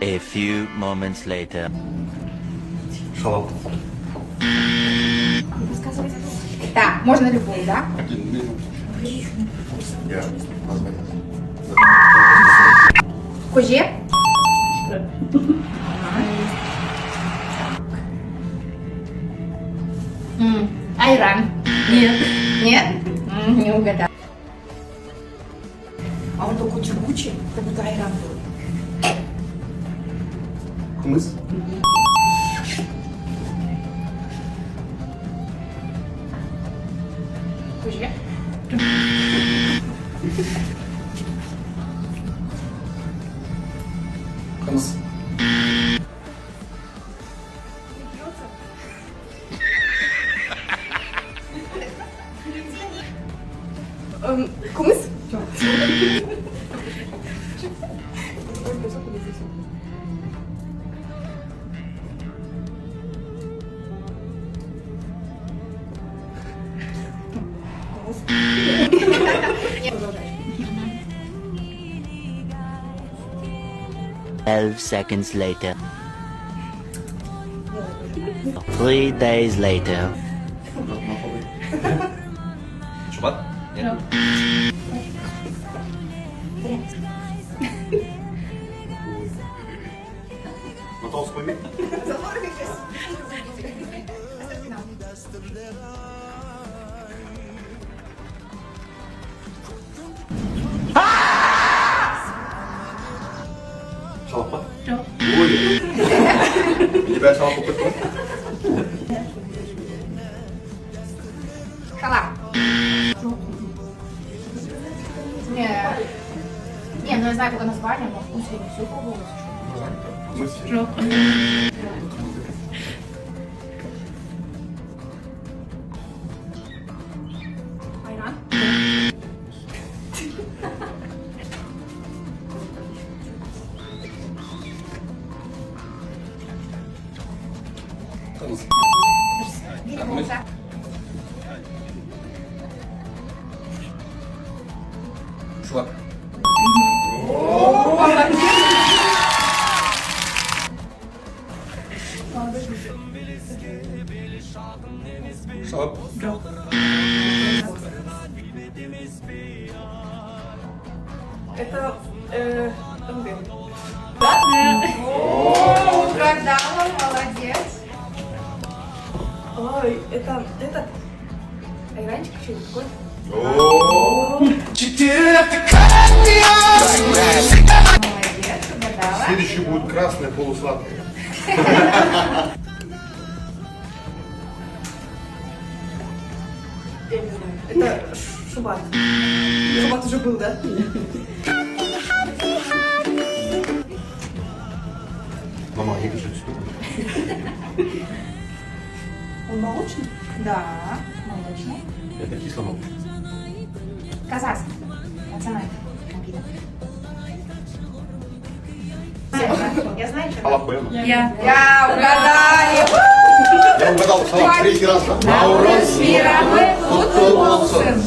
A few moments later. Шалом. Да, можно любую, да? Я название. Кuje? Айран. Нет. Нет? Не угадал. А он такой тягучий, как будто айран был. Хумыс. Кuje? Хумыс. Кумыс? Продолжай. 12 seconds later. 3 days later. Шубат? Нет. Мотал спами? Шалапа? Ой. Тебя шалапа пытал? Шалап. Не, ну я знаю только название, но вкус я не все пробовала. Хумыс. Айран? Хумыс. Мимоза. Шулак. Шалап. Это МГ. Угадала, молодец. Ой, это айранчик еще такой. Молодец, угадала. Следующий будет красное полусладкое. Я не знаю. Это шубат. Шубат уже был, да? Мама, я вижу что. Он молочный? Да, молочный. Это кисломолочный. Казахский. Национальный напиток. Я знаю, что. Шалап, понял? Я. Я угадали. Я угадал шалап третий раз. Наурыз мейрамы құтты болсын.